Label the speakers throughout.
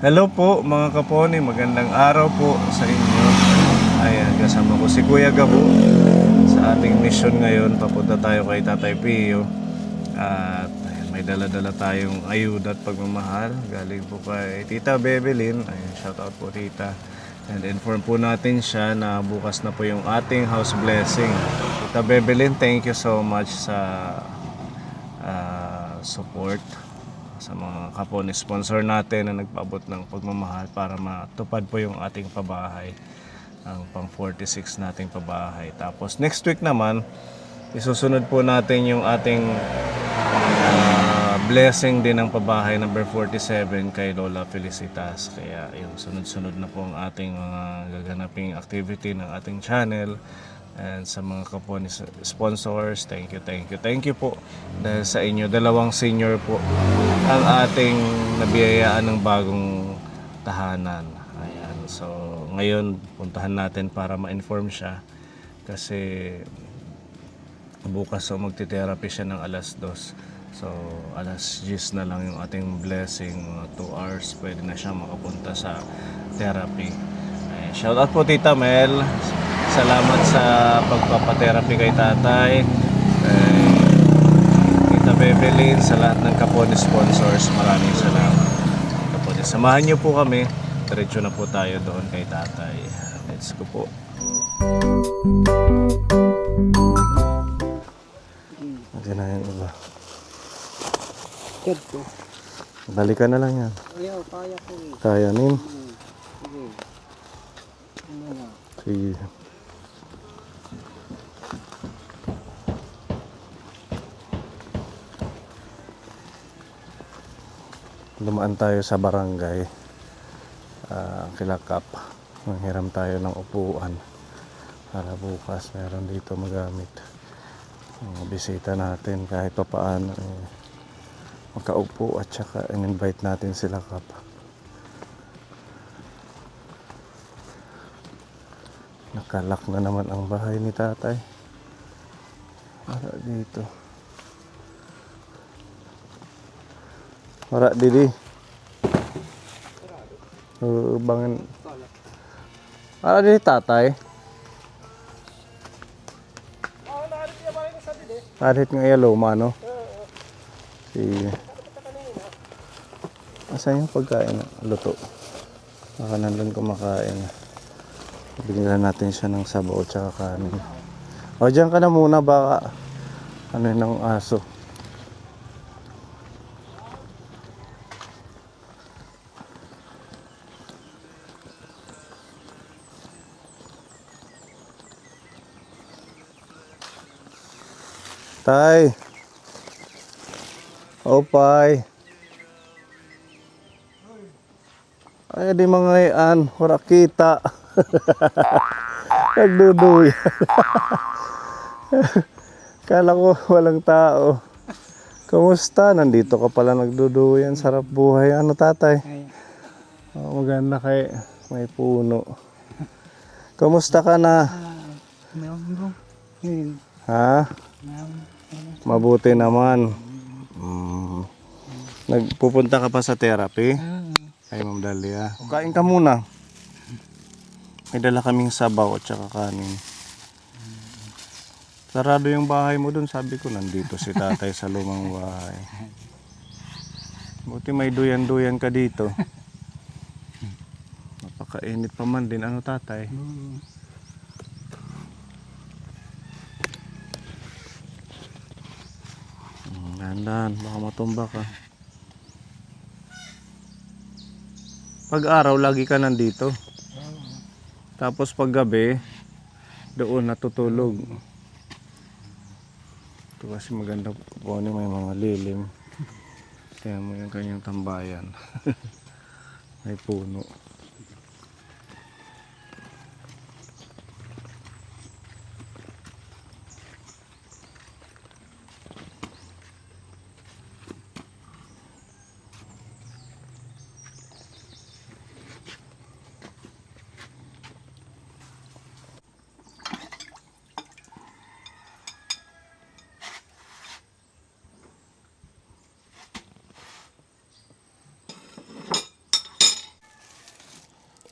Speaker 1: Hello po mga kaponi, magandang araw po sa inyo. Ayan, kasama ko si Kuya Gabo sa ating mission ngayon. Papunta tayo kay Tatay Pio. At ayan, may dala-dala tayong ayuda at pagmamahal. Galing po kay Tita Bebelin. Ayan, shoutout po Tita. And inform po natin siya na bukas na po yung ating house blessing. Tita Bebelin, thank you so much sa support sa mga kapon sponsor natin na nagpaabot ng pagmamahal para matupad po yung ating pabahay, ang pang 46 nating pabahay. Tapos next week naman isusunod po natin yung ating blessing din ng pabahay number 47 kay Lola Felicitas. Kaya yung sunod-sunod na po ang ating mga gaganaping activity ng ating channel. And sa mga kapon sponsors, thank you po dahil sa inyo, dalawang senior po ang ating nabiyayaan ng bagong tahanan. Ayan, so ngayon puntahan natin para ma-inform siya kasi bukas so magti-therapy siya ng alas 2. So alas 10 na lang yung ating blessing, 2 hours pwede na siya makapunta sa therapy. Ayan, shout out po Tita Mel. Salamat sa pagpapatherapy kay tatay, Tita Bebelin, sa lahat ng Kapone sponsors. Maraming salamat. Kapone, samahan niyo po kami. Diretso na po tayo doon kay tatay. Let's go po. Diyan na yan iba. Balikan na lang yan.
Speaker 2: Ayaw, kaya ko eh.
Speaker 1: Kaya nin.
Speaker 2: Sige. Ano na?
Speaker 1: Sige. Dumaan tayo sa barangay Kilakap. Manghiram tayo ng upuan para bukas meron dito magamit. Mga bisita natin kahit pa paano makaupo at saka in-invite natin sila kap. Nakalak na naman ang bahay ni tatay. Para dito. Wala didi. Bangan. Wala didi tatay. Kahit nga yellow mano. Sige. Asan yung pagkain na luto? Baka nandun kumakain. Bigyan natin siya ng sabaw at saka kanin. O dyan ka na muna baka ano yun ng aso. Tay. Opay. Ay di mga iyan, wala kita. Nagduduyan. Kala ko walang tao. Kumusta? Nandito ka pala nagduduyan. Sarap buhay. Ano tatay? Oh, maganda kay may puno. Kumusta ka na? Ha? Mabuti naman. Nagpupunta ka pa sa therapy? Ay, Ma'am Dalia. Kain ka muna. May dala kaming sabaw at saka kanin. Sarado yung bahay mo dun. Sabi ko, nandito si tatay sa lumang bahay. Buti may duyan-duyan ka dito. Napakainit pa man din. Ano tatay? Dahan-dahan, baka matumba ka. Pag araw, lagi ka nandito. Tapos pag gabi, doon natutulog. Ito kasi maganda po, may mga lilim. Tingnan mo yung kanyang tambayan. May puno.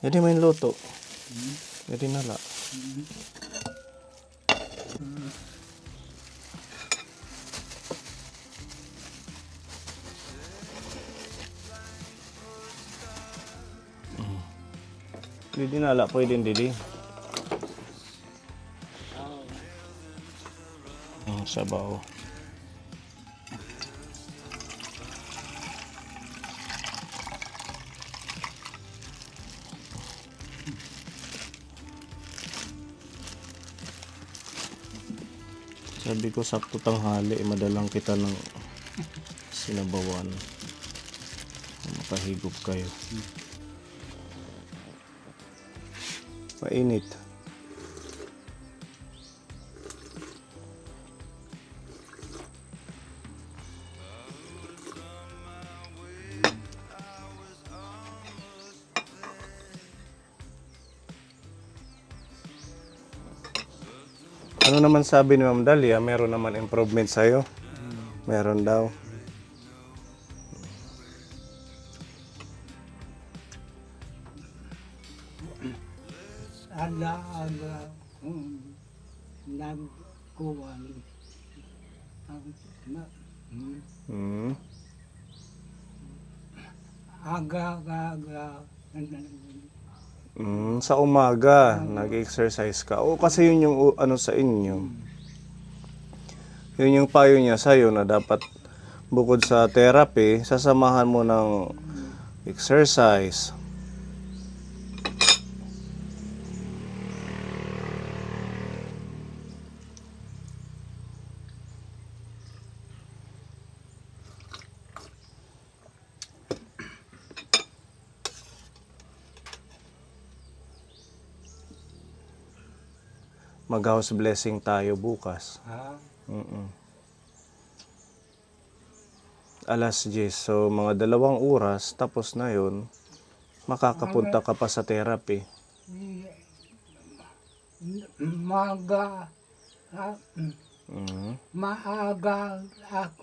Speaker 1: Jadi main luto. Jadi nala. Didi nala pwede didi. Sabaw. Sabi ko sakto tanghali, madalang kita ng sinabawan. Makahigop kayo. Mainit. Ano naman sabi ni Ma'am Dalia, meron naman improvement sa'yo? Meron daw.
Speaker 2: Alaga nagkuhan ang
Speaker 1: Hmm.
Speaker 2: aga-aga
Speaker 1: Sa umaga, nag-exercise ka. O kasi yun yung ano sa inyo. Yun yung payo niya sa'yo na dapat bukod sa therapy, sasamahan mo ng exercise. Mag-house blessing tayo bukas.
Speaker 2: ha
Speaker 1: Alas 10, so mga 2 oras, tapos na yun, makakapunta ka pa sa therapy.
Speaker 2: maga
Speaker 1: Mhm.
Speaker 2: maaga ako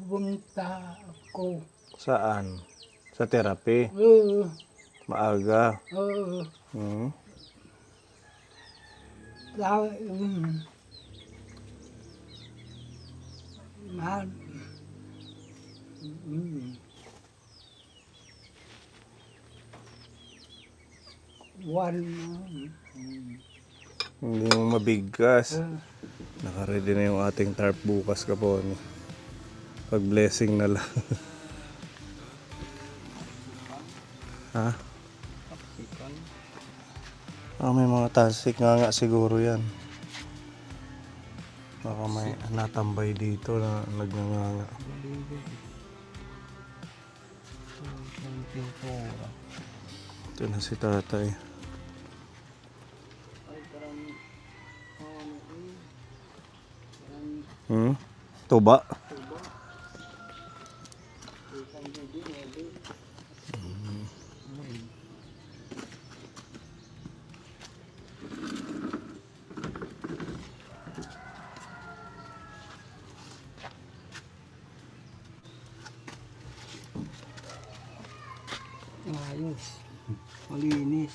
Speaker 2: punta ako
Speaker 1: Saan? Sa therapy? Maaga. Mhm. Hindi mo mabigas. Naka-ready na yung ating tarp bukas ka po. Pag-blessing na lang. Ha? May mga tasik nga siguro yan. Baka may natambay dito na nagnanganga. Ito na si tatay. Tuba?
Speaker 2: ayos malinis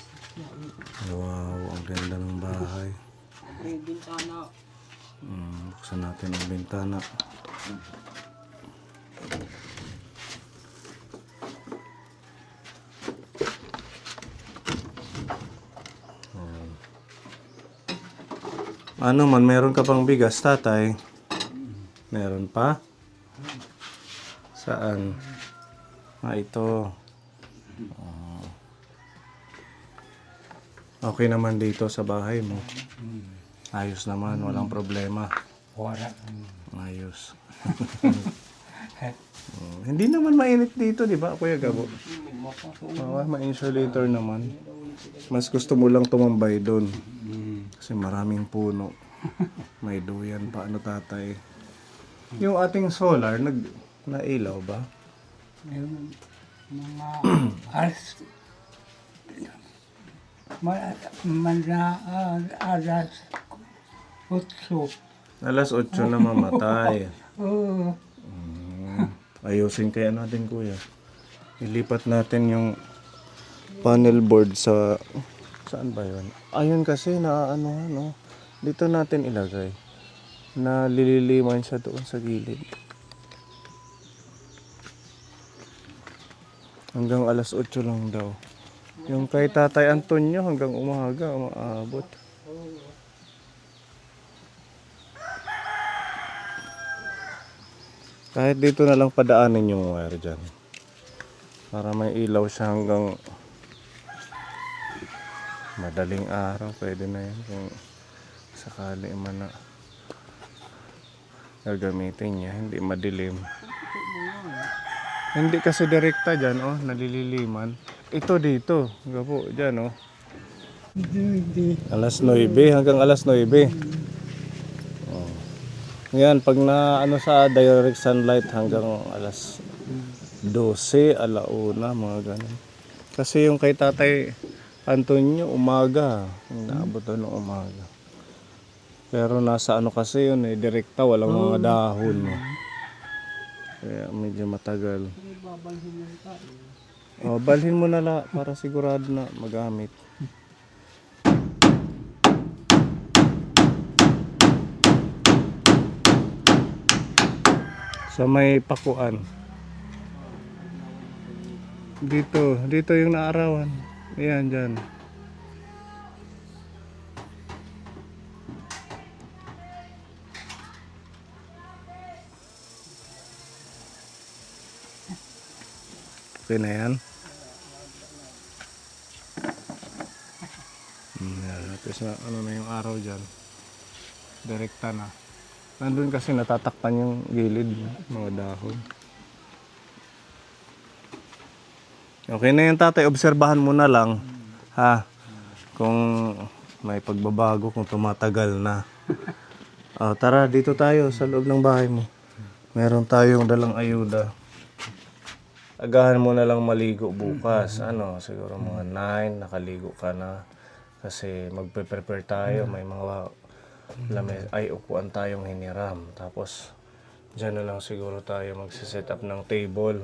Speaker 1: Wow, ang ganda ng bahay.
Speaker 2: may bintana
Speaker 1: Buksan natin ang bintana. Ano man, meron ka pang bigas, tatay? Meron pa? Saan? Ito. Okay naman dito sa bahay mo. Ayos naman, walang problema.
Speaker 2: wala
Speaker 1: Ayos. Hindi naman mainit dito, di ba, Kuya Gabo? Ma-insulator naman. Mas gusto mo lang tumambay doon. Kasi maraming puno. May duyan pa, ano tatay. Yung ating solar, nailaw ba?
Speaker 2: yung mga alas 8
Speaker 1: Alas 8 na mamatay.
Speaker 2: oo
Speaker 1: Ayusin kaya natin, Kuya. Ilipat natin yung panel board sa saan ba yun? Ayun kasi na ano ano. Dito natin ilagay. Na lililiman siya doon sa gilid. Hanggang alas 8 lang daw. Yung kay Tatay Antonio hanggang umaga umaabot. Kahit dito na lang padaanin yung wire dyan. Para may ilaw siya hanggang madaling araw. Pwede na yan kung sakali man na gagamitin niya. Hindi madilim. Hindi kasi direkta dyan, oh, nalililiman. Ito dito, gapo, dyan, oh.
Speaker 2: Hindi.
Speaker 1: Alas 9 hanggang alas 9. Oh. Ngayon, pag na ano sa direct sunlight hanggang alas 12, alauna, mga ganun. Kasi yung kay Tatay Antonio, umaga. Naabot doon ng umaga. Pero nasa ano kasi yun, direkta, walang mga dahon. Kaya medyo matagal. Oh, balhin mo na la para sigurado na magamit. Sa may pakuan. Dito yung naarawan. Ayan, dyan. Okay na yan. Yan. Tapos na, ano na yung araw dyan. Direkta na. Nandun kasi natatakpan yung gilid, mga dahon. Okay na yan, Tatay. Obserbahan mo na lang. Ha? Kung may pagbabago, kung tumatagal na. Oh, tara, dito tayo sa loob ng bahay mo. Meron tayong dalang ayuda. Agahan mo na lang maligo bukas. Ano, siguro mga 9, nakaligo ka na. Kasi magpe-prepare tayo. May mga upuan tayong hiniram. Tapos, dyan na lang siguro tayo magsiset up ng table.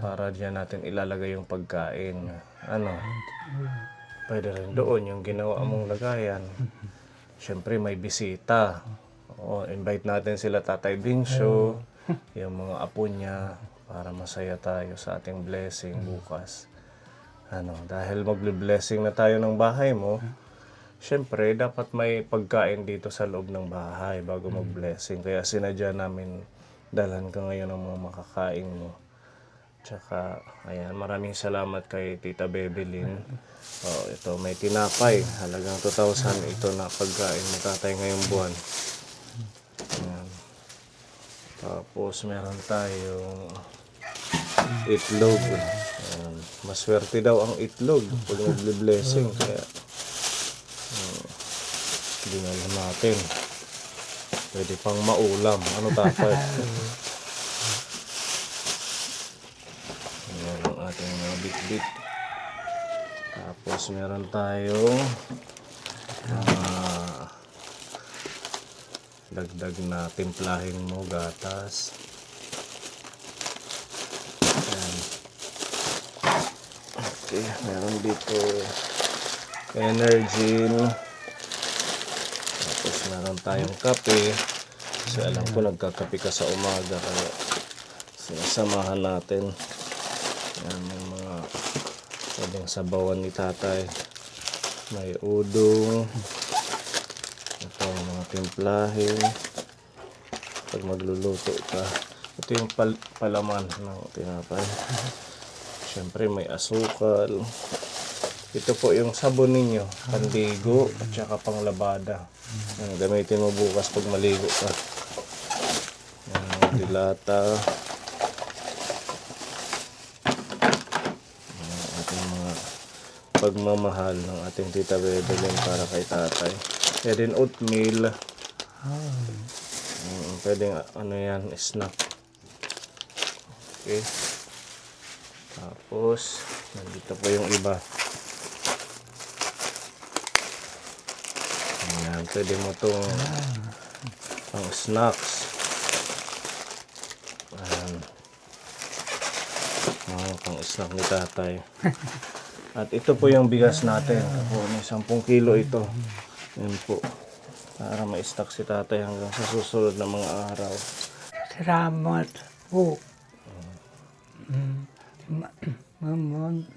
Speaker 1: Para dyan natin ilalagay yung pagkain. Ano, pwede rin doon yung ginawa mong lagayan. Siyempre, may bisita. Oo, invite natin sila Tatay Binsyo, yung mga apo niya. Para masaya tayo sa ating blessing bukas. Ano, dahil magbe-blessing na tayo ng bahay mo, syempre dapat may pagkain dito sa loob ng bahay bago mag-blessing. Kaya sinadya namin dalhan ka ngayon ng mga makakain mo. Tsaka, ayan, maraming salamat kay Tita Bebelyn. Oh, ito, may tinapay. Halagang 2,000 ito na pagkain mo, Tatay, ngayong buwan. Ayan. Tapos meron tayong itlog. Maswerte daw ang itlog pag nag-blessing. Kaya dinala natin. Pwede pang maulam. Ano, Tatay? Ayan ang ating mga bit-bit. Tapos meron tayong dagdag na timplahin mo, gatas. Ayan. Okay, meron dito energy. Tapos meron tayong kape. Kasi alam ko nagkakape ka sa umaga, kaya sinasamahan natin. Ayan, may mga pwedeng sabawan ni Tatay. May udong. Ito ang mga timplahin. Pag magluluto ka. Ito yung palaman ng tinapay. Siyempre may asukal. Ito po yung sabon ninyo. Pandigo at saka panglabada. Gamitin mo bukas pag maligo ka. Dilata. Ating mga pagmamahal ng ating Tita Bebelyn para kay Tatay. Kaya din oatmeal. Pwedeng ano yan, snack. Okay. Tapos, nandito po yung iba. Ayan, pwede mo itong pang snacks. Ayan. Pang snack ni Tatay. At ito po yung bigas natin. Ako, may 10 kilo ito. Yan po. Para ma-stock si tatay hanggang sa susunod na mga araw.
Speaker 2: Salamat po. Mamon.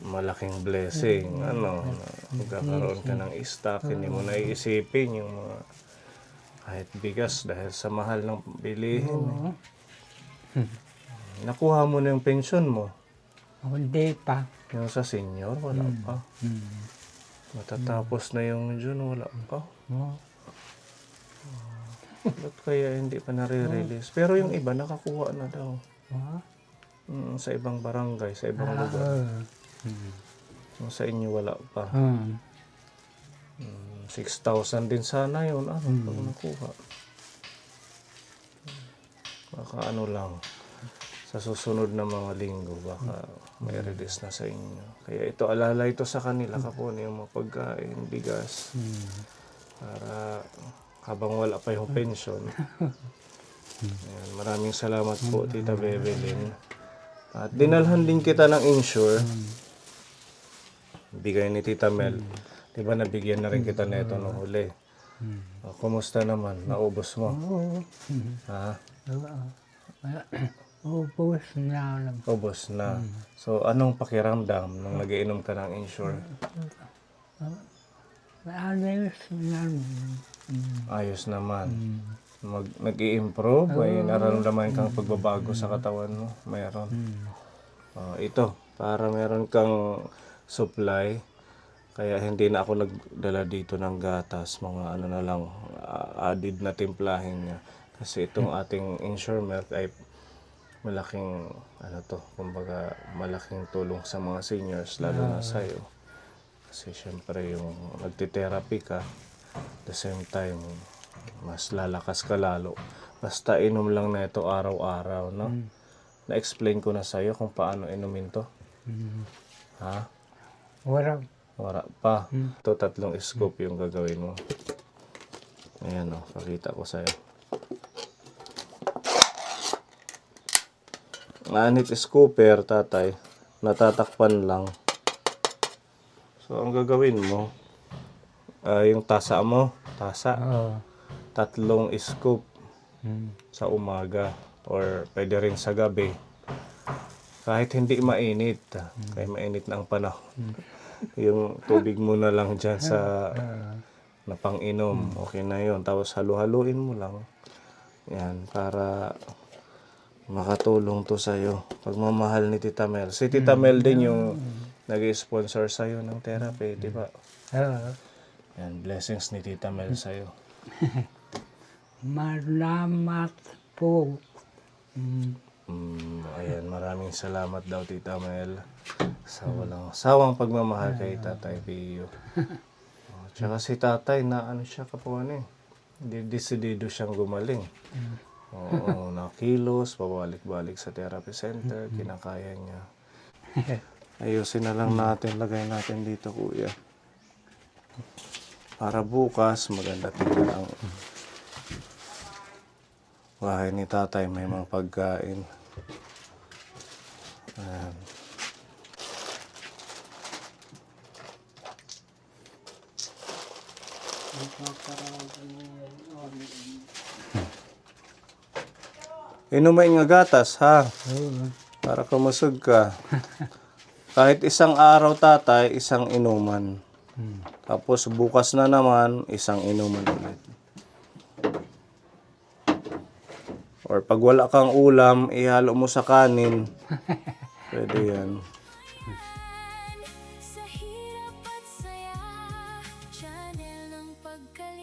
Speaker 1: Malaking blessing. Ano, magkakaroon ka ng stock. Hindi mo naiisipin yung mga kahit bigas dahil sa mahal ng bilihin. Nakuha mo na yung pension mo.
Speaker 2: Hindi pa.
Speaker 1: Yung sa senior, wala pa. Matatapos na yung June, wala pa. Ba't kaya hindi pa nare-release? Pero yung iba nakakuha na daw. Sa ibang barangay, sa ibang lugar. So, sa inyo wala pa. 6,000 din sana yun. Ano, pag nakuha. Baka ano lang. Sa susunod na mga linggo, baka may release na sa inyo. Kaya ito, alala ito sa kanila kapon, yung mga pagkain, bigas. Para habang wala pa yung pension. Ayan, maraming salamat po, Tita Bebelyn. At dinalhan din kita ng insure. Bigay ni Tita Mel. Di ba nabigyan na rin kita neto nung huli? Kumusta naman? Naubos mo? Ha?
Speaker 2: Ubus na lang.
Speaker 1: Ubos na. So, anong pakiramdam nung nagiinom ka ng insure?
Speaker 2: Ayos na lang.
Speaker 1: Ayos naman. Nag-i-improve? May nararamdaman kang pagbabago sa katawan mo? Mayroon. Ito, para meron kang supply. Kaya hindi na ako nagdala dito ng gatas. Mga ano na lang, added na timplahin niya. Kasi itong ating insure milk ay malaking, ano to, kumbaga malaking tulong sa mga seniors, lalo na sa'yo. Kasi syempre yung nagtitherapy ka, the same time, mas lalakas ka lalo. Basta inom lang na ito araw-araw, no? Na-explain ko na sa'yo kung paano inumin to. Ha?
Speaker 2: Wala.
Speaker 1: Wala pa. Ito 3 scoop yung gagawin mo. Ayan o, pakita ko sa'yo. Anit scooper, tatay. Natatakpan lang. So, ang gagawin mo, yung tasa mo, tasa. 3 scoop sa umaga or pwede rin sa gabi. Kahit hindi mainit, kaya mainit na ang panahon. Yung tubig mo na lang dyan sa napang-inom, okay na yun. Tapos halu-haluin mo lang. Yan, para makatulong to sa'yo. Pagmamahal ni Tita Mel. Si Tita Mel din yung nag-sponsor sa'yo ng therapy, di ba? Yan, blessings ni Tita Mel sa'yo.
Speaker 2: Malamat po.
Speaker 1: Ayan, maraming salamat daw Tita Mel sa walang sawang pagmamahal kay Tatay Pio. Tsaka si Tatay na ano siya kapuan eh. Desidido siyang gumaling. Oo, nakilos, pabalik-balik sa therapy center, kinakaya niya. Ayusin na lang natin, lagay natin dito kuya. Para bukas, maganda tingnan ang bahay ni tatay, may mga pagkain. Ayan. Inumain nga gatas, ha? Para kumusog ka. Kahit isang araw, tatay, isang inuman. Tapos bukas na naman, isang inuman ulit. Or pag wala kang ulam, ihalo mo sa kanin. Pwede yan.
Speaker 3: Sa hirap at saya, channel ng pagkalinga.